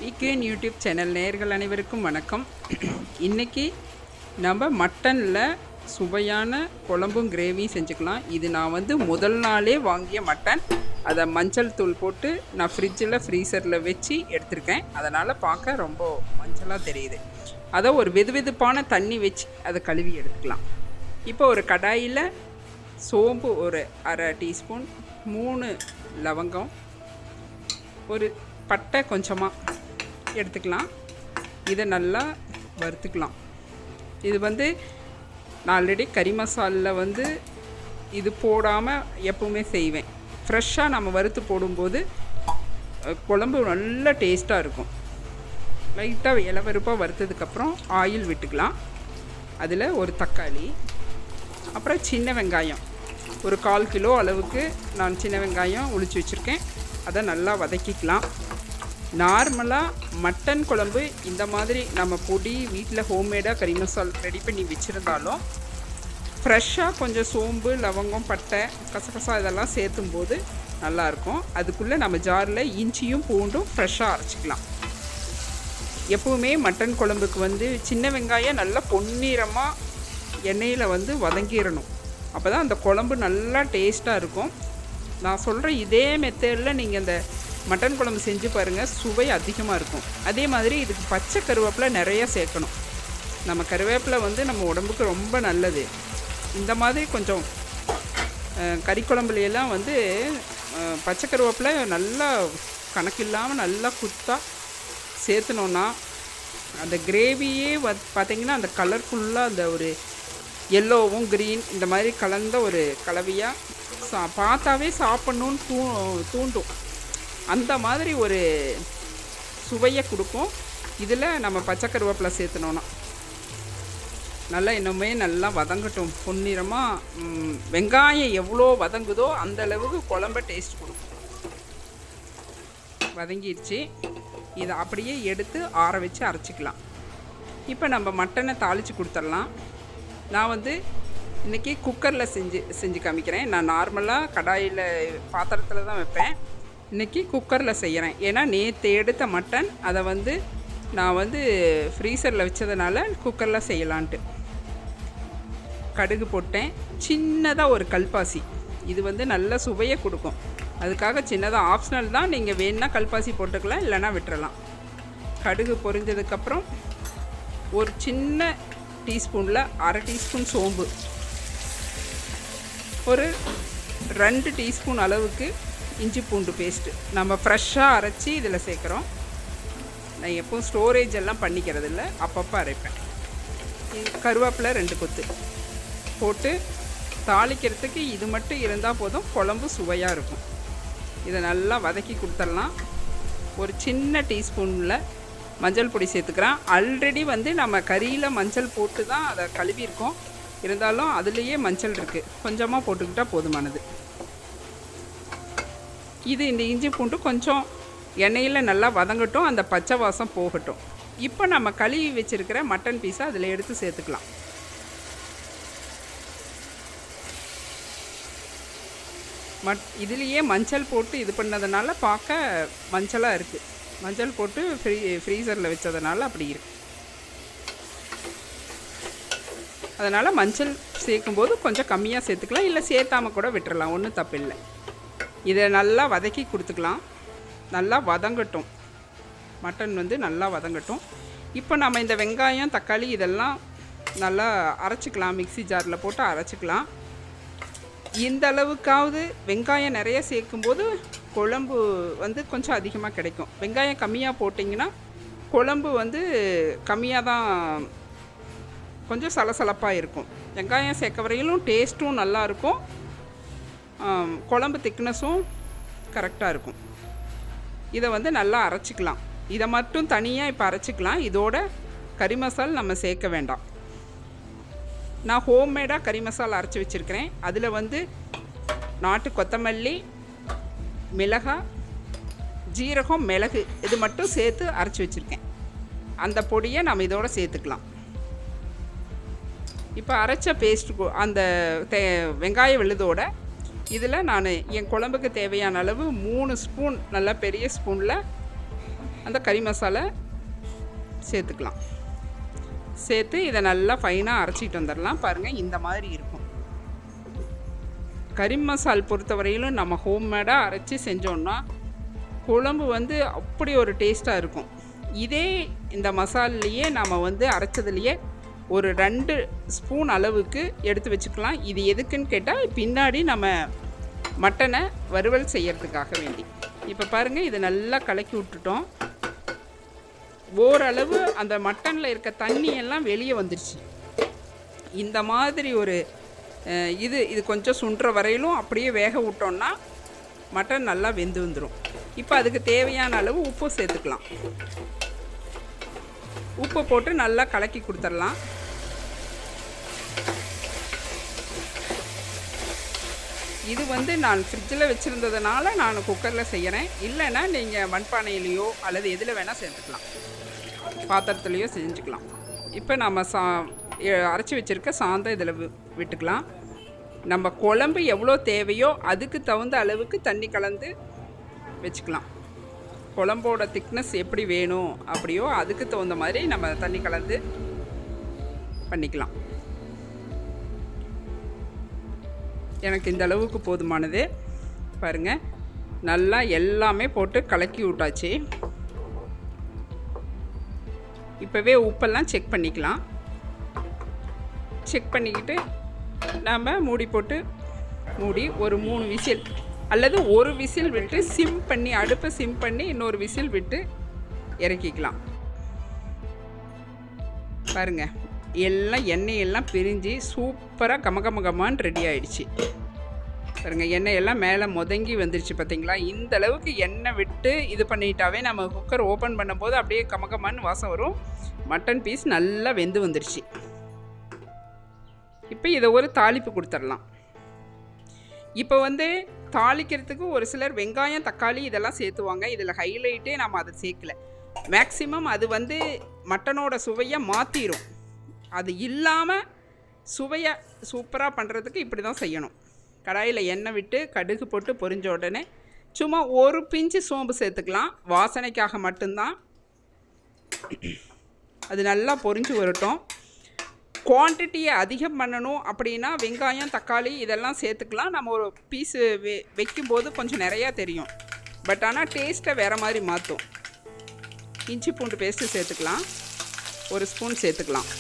PKN YouTube channel நேயர்கள் அனைவருக்கும் வணக்கம். இன்றைக்கி நம்ம மட்டனில் சுவையான குழம்பும் கிரேவியும் செஞ்சுக்கலாம். இது நான் முதல் நாளே வாங்கிய மட்டன். அதை மஞ்சள் தூள் போட்டு நான் ஃப்ரீசரில் வச்சு எடுத்திருக்கேன். அதனால் பார்க்க ரொம்ப மஞ்சளாக தெரியுது. அதை ஒரு வெதுவெதுப்பான தண்ணி வச்சு அதை கழுவி எடுத்துக்கலாம். இப்போ ஒரு கடாயில் சோம்பு ஒரு அரை டீஸ்பூன், 3 லவங்கம், ஒரு பட்டை கொஞ்சமாக எடுத்துக்கலாம். இதை நல்லா வறுத்துக்கலாம். இது நான் ஆல்ரெடி கறி மசாலில் இது போடாமல் எப்பவுமே செய்வேன். ஃப்ரெஷ்ஷாக நம்ம வறுத்து போடும்போது குழம்பு நல்ல டேஸ்ட்டாக இருக்கும். லைட்டாக இளவருப்பாக வறுத்ததுக்கப்புறம் ஆயில் விட்டுக்கலாம். அதில் ஒரு தக்காளி, அப்புறம் சின்ன வெங்காயம், ஒரு 1/4 கிலோ அளவுக்கு நான் சின்ன வெங்காயம் உளிச்சு வச்சுருக்கேன். அதை நல்லா வதக்கிக்கலாம். நார்மலாக மட்டன் குழம்பு இந்த மாதிரி நம்ம பொடி வீட்டில் ஹோம்மேடாக கறி மசால் ரெடி பண்ணி வச்சுருந்தாலும் ஃப்ரெஷ்ஷாக கொஞ்சம் சோம்பு, லவங்கம், பட்டை, கசகசா இதெல்லாம் சேர்த்தும் போது நல்லாயிருக்கும். அதுக்குள்ளே நம்ம ஜாரில் இஞ்சியும் பூண்டும் ஃப்ரெஷ்ஷாக அரைச்சிக்கலாம். எப்போவுமே மட்டன் குழம்புக்கு சின்ன வெங்காயம் நல்லா பொன்னிறமாக எண்ணெயில் வதங்கிடணும். அப்போ தான் அந்த குழம்பு நல்லா டேஸ்ட்டாக இருக்கும். நான் சொல்கிற இதே மெத்தடில் நீங்கள் இந்த மட்டன் குழம்பு செஞ்சு பாருங்கள், சுவை அதிகமாக இருக்கும். அதே மாதிரி இதுக்கு பச்சை கருவேப்பிலை நிறையா சேர்க்கணும். நம்ம கருவேப்பிலை நம்ம உடம்புக்கு ரொம்ப நல்லது. இந்த மாதிரி கொஞ்சம் கறி குழம்புலையெல்லாம் பச்சை கருவேப்பிலை நல்லா கணக்கில்லாமல் நல்லா குத்தாக சேர்த்துனோன்னா அந்த கிரேவியே பார்த்திங்கன்னா அந்த கலர்ஃபுல்லாக அந்த ஒரு எல்லோவும் க்ரீன் இந்த மாதிரி கலந்த ஒரு கலவையாக பார்த்தாவே சாப்பிட்ணுன்னு தூண்டும். அந்த மாதிரி ஒரு சுவையை கொடுக்கும். இதில் நம்ம பச்சை கருவேப்பிலை சேர்த்துனோன்னா நல்லா இன்னுமே நல்லா வதங்கட்டும். பொன்னிறமாக வெங்காயம் எவ்வளோ வதங்குதோ அந்த அளவுக்கு குழம்ப டேஸ்ட் கொடுக்கும். வதங்கிடுச்சு. இதை அப்படியே எடுத்து ஆற வச்சு அரைச்சிக்கலாம். இப்போ நம்ம மட்டனை தாளித்து கொடுத்துடலாம். நான் இன்றைக்கி குக்கரில் செஞ்சு காமிக்கிறேன். நான் நார்மலாக கடாயில் பாத்திரத்தில் தான் வைப்பேன். இன்றைக்கி குக்கரில் செய்கிறேன். ஏன்னா நேற்று எடுத்த மட்டன் அதை நான் ஃப்ரீசரில் வச்சதுனால குக்கரில் செய்யலான்ட்டு. கடுகு போட்டேன். சின்னதாக ஒரு கல்பாசி, இது நல்ல சுவையை கொடுக்கும். அதுக்காக சின்னதாக ஆப்ஷனல் தான். நீங்கள் வேணுன்னா கல்பாசி போட்டுக்கலாம், இல்லைன்னா விட்டுறலாம். கடுகு பொரிஞ்சதுக்கப்புறம் ஒரு சின்ன டீஸ்பூனில் அரை டீஸ்பூன் சோம்பு, ஒரு 2 டீஸ்பூன் அளவுக்கு இஞ்சி பூண்டு பேஸ்ட்டு நம்ம ஃப்ரெஷ்ஷாக அரைச்சி இதில் சேர்க்குறோம். நான் எப்போவும் ஸ்டோரேஜ் எல்லாம் பண்ணிக்கிறது இல்லை, அப்பப்போ அரைப்பேன். கருவேப்பிலை 2 கொத்து போட்டு தாளிக்கிறதுக்கு இது மட்டும் இருந்தால் போதும். குழம்பு சுவையாக இருக்கும். இதை நல்லா வதக்கி கொடுத்துடலாம். ஒரு சின்ன டீஸ்பூனில் மஞ்சள் பொடி சேர்த்துக்கிறேன். ஆல்ரெடி நம்ம கறியில் மஞ்சள் போட்டு தான் அதை கழுவியிருக்கோம். இருந்தாலும் அதுலேயே மஞ்சள் இருக்குது, கொஞ்சமாக போட்டுக்கிட்டால் போதுமானது. இந்த இஞ்சி பூண்டு கொஞ்சம் எண்ணெயில் நல்லா வதங்கட்டும், அந்த பச்சை வாசம் போகட்டும். இப்போ நம்ம கழுவி வச்சுருக்கிற மட்டன் பீஸை அதில் எடுத்து சேர்த்துக்கலாம். இதுலேயே மஞ்சள் போட்டு இது பண்ணதுனால பார்க்க மஞ்சளாக இருக்குது. மஞ்சள் போட்டு ஃப்ரீசரில் வச்சதுனால அப்படி இருக்குது. அதனால் மஞ்சள் சேர்க்கும்போது கொஞ்சம் கம்மியாக சேர்த்துக்கலாம், இல்லை சேர்த்தாமல் கூட விட்டுறலாம், ஒன்றும் தப்பில்லை. இதை நல்லா வதக்கி கொடுத்துக்கலாம். நல்லா வதங்கட்டும். மட்டன் நல்லா வதங்கட்டும். இப்போ நம்ம இந்த வெங்காயம், தக்காளி இதெல்லாம் நல்லா அரைச்சிக்கலாம். மிக்ஸி ஜாரில் போட்டு அரைச்சிக்கலாம். இந்த அளவுக்காவது வெங்காயம் நிறைய சேர்க்கும்போது குழம்பு கொஞ்சம் அதிகமாக கிடைக்கும். வெங்காயம் கம்மியாக போட்டிங்கன்னா குழம்பு கம்மியாக தான், கொஞ்சம் சலசலப்பாக இருக்கும். வெங்காயம் சேர்க்க வரையிலும் டேஸ்ட்டும் நல்லாயிருக்கும், குழம்பு திக்னஸும் கரெக்டாக இருக்கும். இதை நல்லா அரைச்சிக்கலாம். இதை மட்டும் தனியாக இப்போ அரைச்சிக்கலாம். இதோட கறி மசால் நம்ம சேர்க்க வேண்டாம். நான் ஹோம்மேடாக கறி மசாலா அரைச்சி வச்சுருக்கிறேன். அதில் நாட்டு கொத்தமல்லி, மிளகாய், ஜீரகம், மிளகு இது மட்டும் சேர்த்து அரைச்சி வச்சுருக்கேன். அந்த பொடியை நம்ம இதோட சேர்த்துக்கலாம். இப்போ அரைச்ச பேஸ்ட்டு அந்த வெங்காய விழுதோட இதில் நான் என் குழம்புக்கு தேவையான அளவு 3 ஸ்பூன் நல்ல பெரிய ஸ்பூனில் அந்த கறி மசாலா சேர்த்துக்கலாம். சேர்த்து இதை நல்லா ஃபைனாக அரைச்சிட்டு வந்துடலாம். பாருங்கள், இந்த மாதிரி இருக்கும். கறி மசால் பொறுத்தவரையிலும் நம்ம ஹோம்மேடாக அரைச்சி செஞ்சோன்னா குழம்பு வந்து அப்படி ஒரு டேஸ்ட்டாக இருக்கும். இதே இந்த மசாலையே நம்ம வந்து அரைச்சதுலேயே ஒரு 2 ஸ்பூன் அளவுக்கு எடுத்து வச்சுக்கலாம். இது எதுக்குன்னு கேட்டால் பின்னாடி நம்ம மட்டனை வறுவல் செய்யறதுக்காக வேண்டி. இப்போ பாருங்கள், இது நல்லா கலக்கி விட்டுட்டோம். ஓரளவு அந்த மட்டனில் இருக்க தண்ணியெல்லாம் வெளியே வந்துடுச்சு. இந்த மாதிரி ஒரு இது கொஞ்சம் சுண்டுற வரையிலும் அப்படியே வேக விட்டோன்னா மட்டன் நல்லா வெந்து வந்துடும். இப்போ அதுக்கு தேவையான அளவு உப்பு சேர்த்துக்கலாம். உப்பு போட்டு நல்லா கலக்கி கொடுத்துடலாம். இது வந்து நான் ஃப்ரிட்ஜில் வச்சுருந்ததுனால நான் குக்கரில் செய்கிறேன். இல்லைன்னா நீங்கள் மண்பானையிலையோ அல்லது எதில் வேணால் சேர்த்துக்கலாம், பாத்திரத்துலேயோ செஞ்சுக்கலாம். இப்போ நம்ம அரைச்சி வச்சுருக்க சாந்தை இதில் விட்டுக்கலாம். நம்ம குழம்பு எவ்வளோ தேவையோ அதுக்கு தகுந்த அளவுக்கு தண்ணி கலந்து வச்சுக்கலாம். குழம்போட திக்னஸ் எப்படி வேணும் அப்படியோ அதுக்கு தகுந்த மாதிரி நம்ம தண்ணி கலந்து பண்ணிக்கலாம். எனக்கு இந்த அளவுக்கு போதுமானது. பாருங்கள், நல்லா எல்லாமே போட்டு கலக்கி விட்டாச்சு. இப்போவே உப்பெல்லாம் செக் பண்ணிக்கலாம். செக் பண்ணிக்கிட்டு நாம் மூடி போட்டு ஒரு 3 விசில் அல்லது ஒரு விசில் விட்டு சிம் பண்ணி, அடுப்பை சிம் பண்ணி இன்னொரு விசில் விட்டு இறக்கிக்கலாம். பாருங்கள், எல்லாம் எண்ணெயெல்லாம் பிரிஞ்சு சூப்பராக கமகமகமான்னு ரெடி ஆகிடுச்சு. பாருங்கள், எண்ணெயெல்லாம் மேலே முதங்கி வந்துருச்சு. பார்த்தீங்களா? இந்த அளவுக்கு எண்ணெய் விட்டு இது பண்ணிட்டாவே நம்ம குக்கர் ஓப்பன் பண்ணும்போது அப்படியே கமகமான்னு வாசம் வரும். மட்டன் பீஸ் நல்லா வெந்து வந்துருச்சு. இப்போ இதை ஒரு தாளிப்பு கொடுத்துடலாம். இப்போ வந்து தாளிக்கிறதுக்கு ஒரு சிலர் வெங்காயம், தக்காளி இதெல்லாம் சேர்த்துவாங்க. இதில் ஹைலைட்டே நம்ம அதை சேர்க்கல. மேக்ஸிமம் அது வந்து மட்டனோட சுவையை மாற்றிடும். அது இல்லாமல் சுவையை சூப்பராக பண்ணுறதுக்கு இப்படி தான் செய்யணும். கடாயில் எண்ணெய் விட்டு கடுகு போட்டு பொரிஞ்ச உடனே சும்மா ஒரு பிஞ்சு சோம்பு சேர்த்துக்கலாம், வாசனைக்காக மட்டும்தான். அது நல்லா பொரிஞ்சு வரட்டும். குவான்டிட்டியை அதிகம் பண்ணணும் அப்படின்னா வெங்காயம், தக்காளி இதெல்லாம் சேர்த்துக்கலாம். நம்ம ஒரு பீஸு வைக்கும்போது கொஞ்சம் நிறையா தெரியும். பட் ஆனால் டேஸ்ட்டை வேறு மாதிரி மாற்றும். இஞ்சி பூண்டு பேஸ்ட்டு சேர்த்துக்கலாம், 1 ஸ்பூன் சேர்த்துக்கலாம்.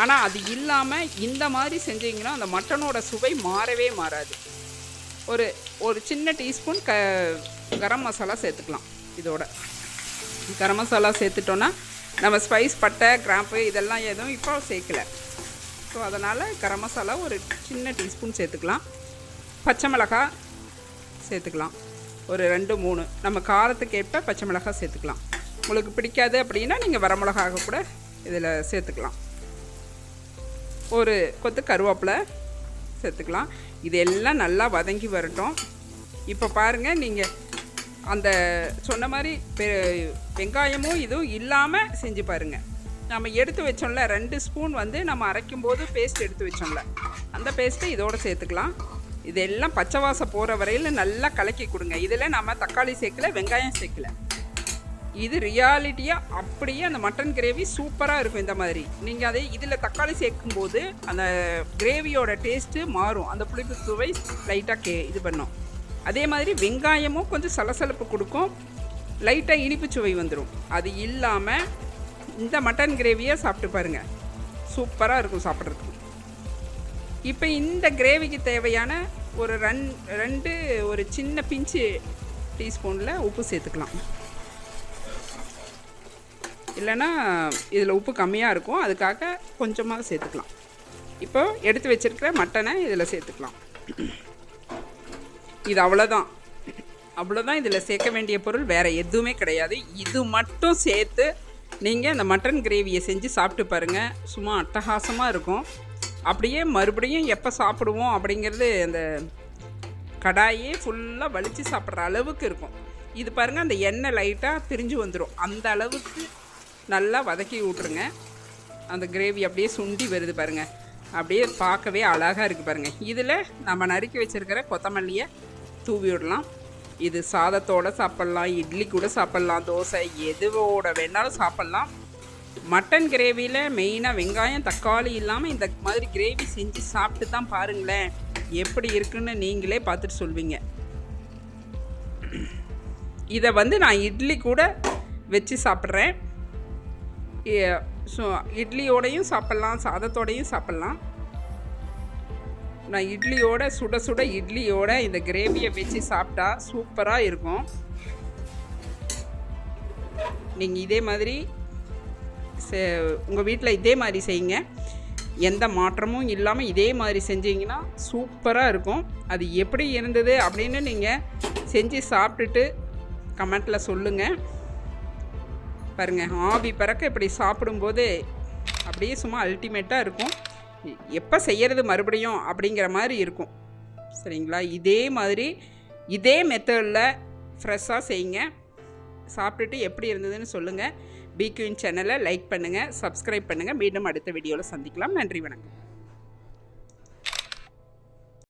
ஆனால் அது இல்லாமல் இந்த மாதிரி செஞ்சிங்கன்னா அந்த மட்டனோட சுவை மாறவே மாறாது. ஒரு சின்ன டீஸ்பூன் கரம் மசாலா சேர்த்துக்கலாம். இதோட கரம் மசாலா சேர்த்துட்டோன்னா நம்ம ஸ்பைஸ், பட்டை, கிராம்பு இதெல்லாம் எதுவும் இப்போ சேர்க்கலை. ஸோ அதனால் கரம் மசாலா ஒரு சின்ன டீஸ்பூன் சேர்த்துக்கலாம். பச்சை மிளகாய் சேர்த்துக்கலாம், ஒரு 2-3. நம்ம காரத்துக்கு ஏற்ப பச்சை மிளகாய் சேர்த்துக்கலாம். உங்களுக்கு பிடிக்காது அப்படின்னா நீங்கள் வரமிளகாக கூட இதில் சேர்த்துக்கலாம். ஒரு கொத்து கருவேப்பிலை சேர்த்துக்கலாம். இதெல்லாம் நல்லா வதங்கி வரட்டும். இப்போ பாருங்கள், நீங்கள் அந்த சொன்ன மாதிரி வெங்காயமும் இதுவும் இல்லாமல் செஞ்சு பாருங்கள். நம்ம எடுத்து வச்சோம்ல 2 ஸ்பூன் வந்து நம்ம அரைக்கும்போது பேஸ்ட் எடுத்து வச்சோம்ல, அந்த பேஸ்ட்டை இதோடு சேர்த்துக்கலாம். இதெல்லாம் பச்சை வாசம் போகிற வரையில் நல்லா கலக்கி கொடுங்க. இதில் நம்ம தக்காளி சேர்க்கல, வெங்காயம் சேர்க்கல. இது ரியாலிட்டியாக அப்படியே அந்த மட்டன் கிரேவி சூப்பராக இருக்கும். இந்த மாதிரி நீங்கள் அதை இதில் தக்காளி சேர்க்கும்போது அந்த கிரேவியோட டேஸ்ட்டு மாறும். அந்த புளிப்பு சுவை லைட்டாக இது பண்ணும். அதே மாதிரி வெங்காயமும் கொஞ்சம் சலசலப்பு கொடுக்கும், லைட்டாக இனிப்பு சுவை வந்துடும். அது இல்லாமல் இந்த மட்டன் கிரேவியை சாப்பிட்டு பாருங்கள், சூப்பராக இருக்கும் சாப்பிட்றதுக்கு. இப்போ இந்த கிரேவிக்கு தேவையான ஒரு 2 ஒரு சின்ன பிஞ்சு டீஸ்பூனில் உப்பு சேர்த்துக்கலாம். இல்லைன்னா இதில் உப்பு கம்மியாக இருக்கும், அதுக்காக கொஞ்சமாக சேர்த்துக்கலாம். இப்போ எடுத்து வச்சுருக்கிற மட்டனை இதில் சேர்த்துக்கலாம். இது அவ்வளோதான் இதில் சேர்க்க வேண்டிய பொருள் வேறு எதுவுமே கிடையாது. இது மட்டும் சேர்த்து நீங்கள் அந்த மட்டன் கிரேவியை செஞ்சு சாப்பிட்டு பாருங்கள், சும்மா அட்டகாசமாக இருக்கும். அப்படியே மறுபடியும் எப்போ சாப்பிடுவோம் அப்படிங்கிறது அந்த கடாயே ஃபுல்லாக வலித்து சாப்பிட்ற அளவுக்கு இருக்கும். இது பாருங்கள், அந்த எண்ணெய் லைட்டாக பிரிஞ்சு வந்துடும். அந்த அளவுக்கு நல்லா வதக்கி விட்ருங்க. அந்த கிரேவி அப்படியே சுண்டி வருது பாருங்கள், அப்படியே பார்க்கவே அழகாக இருக்குது பாருங்கள். இதில் நம்ம நறுக்கி வச்சுருக்கிற கொத்தமல்லியை தூவி விடலாம். இது சாதத்தோடு சாப்பிட்லாம், இட்லி கூட சாப்பிட்லாம், தோசை எதுவோட வேணாலும் சாப்பிட்லாம். மட்டன் கிரேவியில் மெயினாக வெங்காயம் தக்காளி இல்லாமல் இந்த மாதிரி கிரேவி செஞ்சு சாப்பிட்டு தான் பாருங்களேன், எப்படி இருக்குன்னு நீங்களே பார்த்துட்டு சொல்வீங்க. இதை வந்து நான் இட்லி கூட வச்சு சாப்பிட்றேன். இட்லியோடையும் சாப்பிட்லாம், சாதத்தோடையும் சாப்பிட்லாம். நான் இட்லியோட சுட சுட இட்லியோட இந்த கிரேவியை வச்சு சாப்பிட்டா சூப்பராக இருக்கும். நீங்கள் இதே மாதிரி உங்கள் வீட்டில் இதே மாதிரி செய்யுங்க. எந்த மாற்றமும் இல்லாமல் இதே மாதிரி செஞ்சீங்கன்னா சூப்பராக இருக்கும். அது எப்படி இருந்தது அப்படின்னு நீங்கள் செஞ்சு சாப்பிட்டுட்டு கமெண்ட்டில் சொல்லுங்கள். பாருங்கள், ஆவி பறக்க இப்படி சாப்பிடும்போது அப்படியே சும்மா அல்டிமேட்டாக இருக்கும். எப்போ செய்கிறது மறுபடியும் அப்படிங்கிற மாதிரி இருக்கும். சரிங்களா? இதே மாதிரி இதே மெத்தடில் ஃப்ரெஷ்ஷாக செய்யுங்க. சாப்பிட்டுட்டு எப்படி இருந்ததுன்னு சொல்லுங்கள். பி குயின் சேனலை லைக் பண்ணுங்கள், சப்ஸ்கிரைப் பண்ணுங்கள். மீண்டும் அடுத்த வீடியோவில் சந்திக்கலாம். நன்றி, வணக்கம்.